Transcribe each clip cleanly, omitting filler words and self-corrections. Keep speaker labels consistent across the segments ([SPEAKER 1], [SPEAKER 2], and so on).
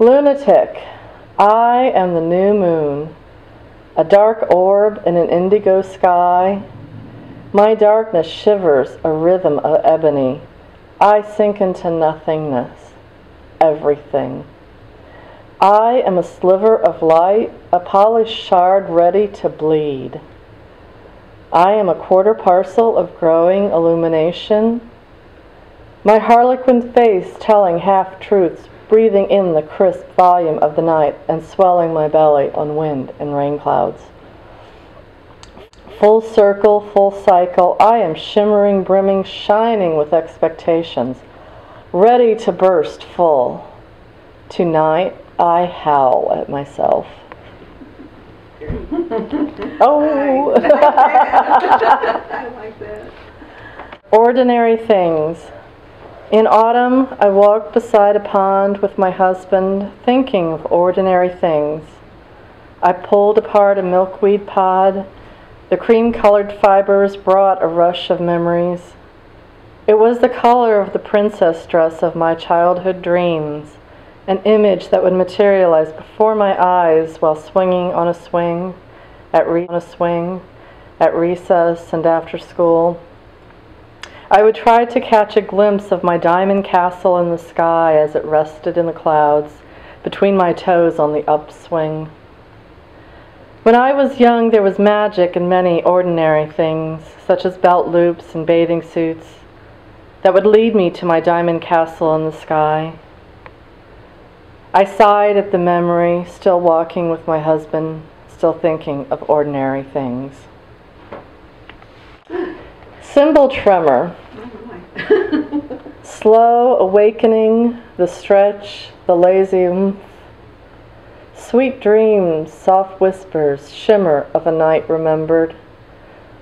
[SPEAKER 1] Lunatic, I am the new moon, a dark orb in an indigo sky. My darkness shivers a rhythm of ebony. I sink into nothingness, everything. I am a sliver of light, a polished shard ready to bleed. I am a quarter parcel of growing illumination. My harlequin face telling half-truths, breathing in the crisp volume of the night and swelling my belly on wind and rain clouds. Full circle, full cycle, I am shimmering, brimming, shining with expectations, ready to burst full. Tonight, I howl at myself. Oh!
[SPEAKER 2] I like that.
[SPEAKER 1] Ordinary things. In autumn, I walked beside a pond with my husband, thinking of ordinary things. I pulled apart a milkweed pod. The cream-colored fibers brought a rush of memories. It was the color of the princess dress of my childhood dreams, an image that would materialize before my eyes while swinging on a swing, at recess and after school. I would try to catch a glimpse of my diamond castle in the sky as it rested in the clouds, between my toes on the upswing. When I was young, there was magic in many ordinary things, such as belt loops and bathing suits, that would lead me to my diamond castle in the sky. I sighed at the memory, still walking with my husband, still thinking of ordinary things. Symbol tremor. Slow awakening, the stretch, the lazy oomph. Sweet dreams, soft whispers, shimmer of a night remembered.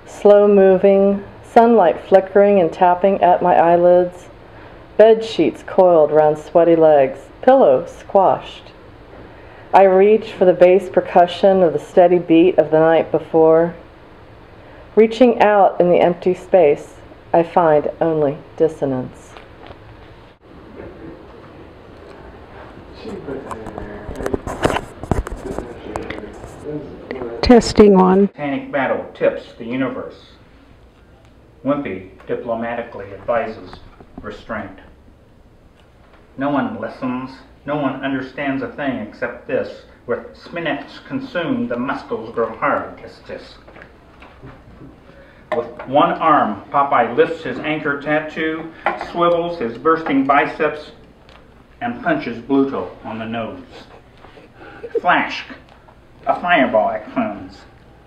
[SPEAKER 1] Slow moving, sunlight flickering and tapping at my eyelids. Bed sheets coiled round sweaty legs, pillow squashed. I reach for the bass percussion of the steady beat of the night before. Reaching out in the empty space, I find only dissonance.
[SPEAKER 3] Testing one.
[SPEAKER 4] Titanic battle tips the universe. Wimpy diplomatically advises restraint. No one listens. No one understands a thing except this. With spinach consumed, the muscles grow hard. Tisk. With one arm, Popeye lifts his anchor tattoo, swivels his bursting biceps, and punches Bluto on the nose. Flash! A fireball explodes,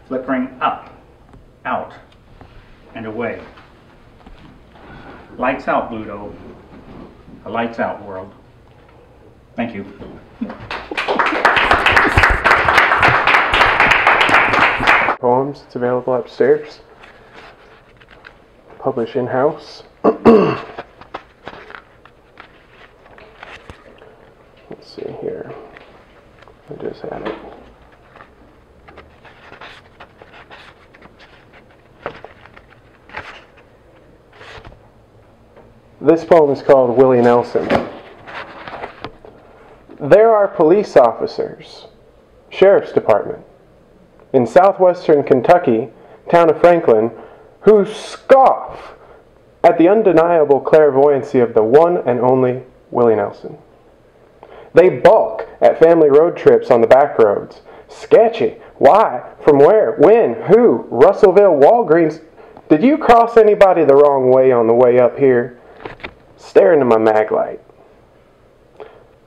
[SPEAKER 4] flickering up, out, and away. Lights out, Bluto. A lights out world. Thank you.
[SPEAKER 5] Poems. It's available upstairs. Publish in-house. Let's see here. I just had it. This poem is called Willie Nelson. There are police officers, sheriff's department, in southwestern Kentucky, town of Franklin, who scoff at the undeniable clairvoyancy of the one and only Willie Nelson. They balk at family road trips on the back roads. Sketchy. Why? From where? When? Who? Russellville? Walgreens? Did you cross anybody the wrong way on the way up here? Stare into my mag light.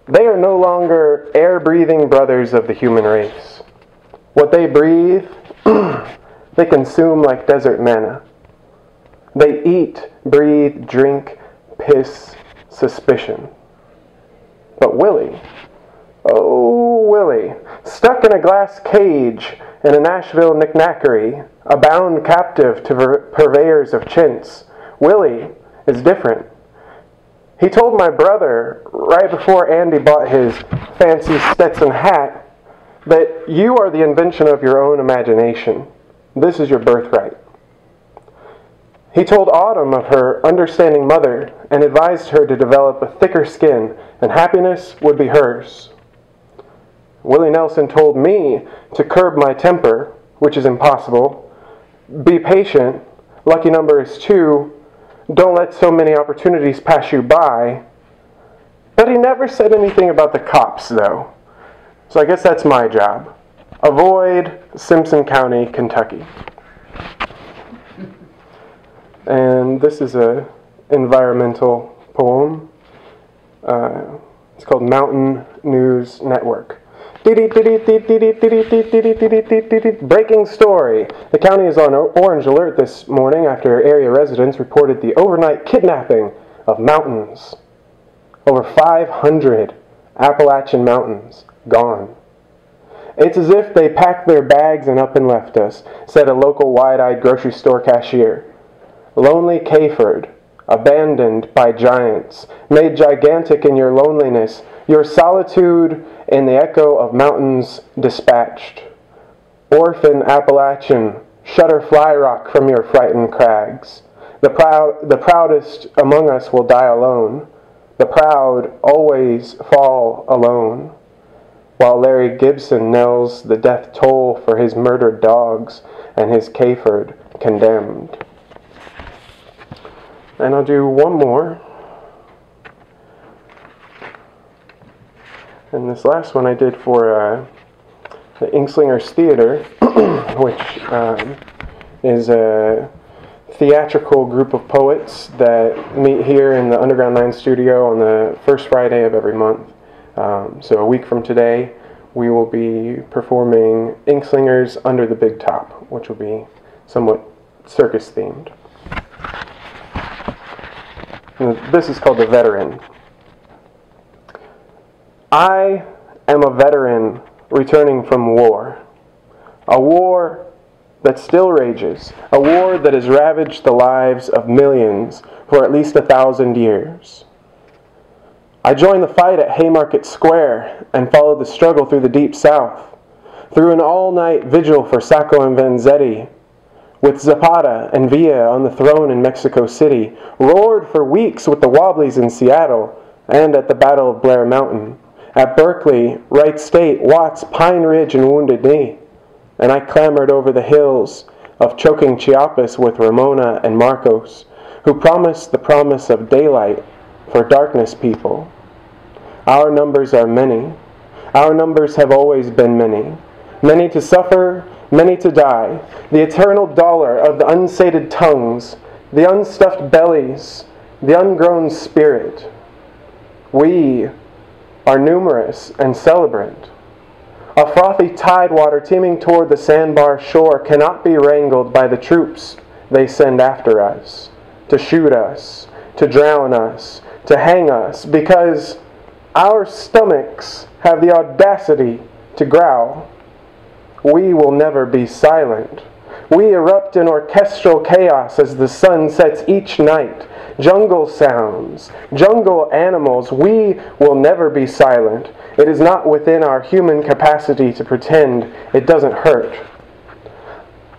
[SPEAKER 5] They are no longer air-breathing brothers of the human race. What they breathe, they consume like desert manna. They eat, breathe, drink, piss, suspicion. But Willie, oh Willie, stuck in a glass cage in a Nashville knickknackery, a bound captive to purveyors of chintz, Willie is different. He told my brother, right before Andy bought his fancy Stetson hat, that you are the invention of your own imagination. This is your birthright. He told Autumn of her understanding mother and advised her to develop a thicker skin, and happiness would be hers. Willie Nelson told me to curb my temper, which is impossible. Be patient. Lucky number is 2. Don't let so many opportunities pass you by. But he never said anything about the cops, though. So I guess that's my job. Avoid Simpson County, Kentucky. And this is an environmental poem. It's called Mountain News Network. Breaking story. The county is on orange alert this morning after area residents reported the overnight kidnapping of mountains. Over 500 Appalachian mountains gone. It's as if they packed their bags and up and left us, said a local wide-eyed grocery store cashier. Lonely Cayford, abandoned by giants, made gigantic in your loneliness, your solitude in the echo of mountains dispatched. Orphan Appalachian, shutter fly rock from your frightened crags. The proudest among us will die alone. The proud always fall alone. While Larry Gibson knells the death toll for his murdered dogs and his Cayford condemned. And I'll do one more. And this last one I did for the Inkslingers Theater, which is a theatrical group of poets that meet here in the Underground 9 studio on the first Friday of every month. So a week from today, we will be performing Inkslingers Under the Big Top, which will be somewhat circus themed. And this is called The Veteran. I am a veteran returning from war. A war that still rages. A war that has ravaged the lives of millions for at least 1,000 years. I joined the fight at Haymarket Square and followed the struggle through the Deep South, through an all-night vigil for Sacco and Vanzetti, with Zapata and Villa on the throne in Mexico City, roared for weeks with the Wobblies in Seattle, and at the Battle of Blair Mountain, at Berkeley, Wright State, Watts, Pine Ridge, and Wounded Knee, and I clambered over the hills of choking Chiapas with Ramona and Marcos, who promised the promise of daylight for darkness people. Our numbers are many. Our numbers have always been many. Many to suffer, many to die. The eternal dollar of the unsated tongues, the unstuffed bellies, the ungrown spirit. We are numerous and celebrant. A frothy tidewater teeming toward the sandbar shore cannot be wrangled by the troops they send after us, to shoot us, to drown us, to hang us, because our stomachs have the audacity to growl. We will never be silent. We erupt in orchestral chaos as the sun sets each night. Jungle sounds, jungle animals, we will never be silent. It is not within our human capacity to pretend it doesn't hurt.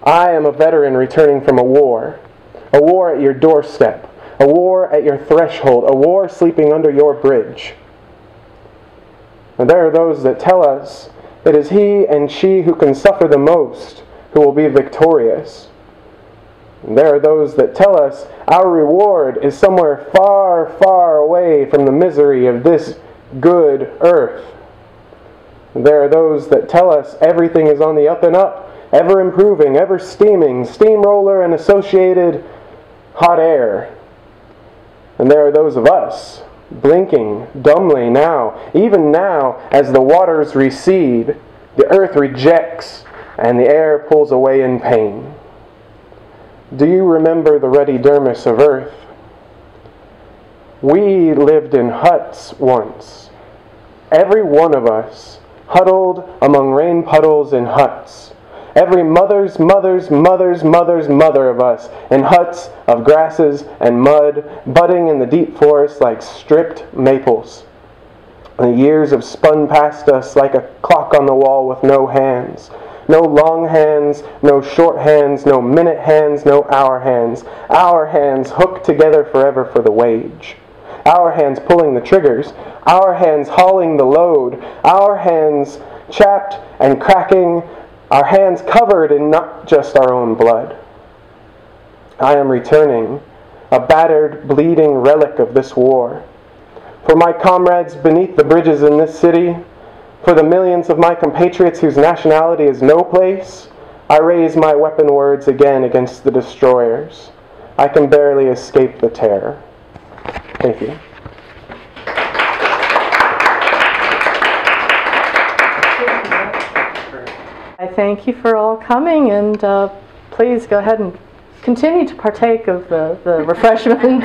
[SPEAKER 5] I am a veteran returning from a war at your doorstep, a war at your threshold, a war sleeping under your bridge. And there are those that tell us it is he and she who can suffer the most who will be victorious. And there are those that tell us our reward is somewhere far, far away from the misery of this good earth. And there are those that tell us everything is on the up and up, ever improving, ever steaming, steamroller and associated hot air. And there are those of us, blinking dumbly now, even now, as the waters recede, the earth rejects, and the air pulls away in pain. Do you remember the ruddy dermis of earth? We lived in huts once, every one of us, huddled among rain puddles in huts. Every mother's mother of us, in huts of grasses and mud, budding in the deep forest like stripped maples. The years have spun past us like a clock on the wall with no hands. No long hands, no short hands, no minute hands, no hour hands. Our hands hooked together forever for the wage. Our hands pulling the triggers. Our hands hauling the load. Our hands chapped and cracking, our hands covered in not just our own blood. I am returning, a battered, bleeding relic of this war. For my comrades beneath the bridges in this city, for the millions of my compatriots whose nationality is no place, I raise my weapon words again against the destroyers. I can barely escape the terror. Thank you.
[SPEAKER 1] I thank you for all coming, and please go ahead and continue to partake of the refreshments.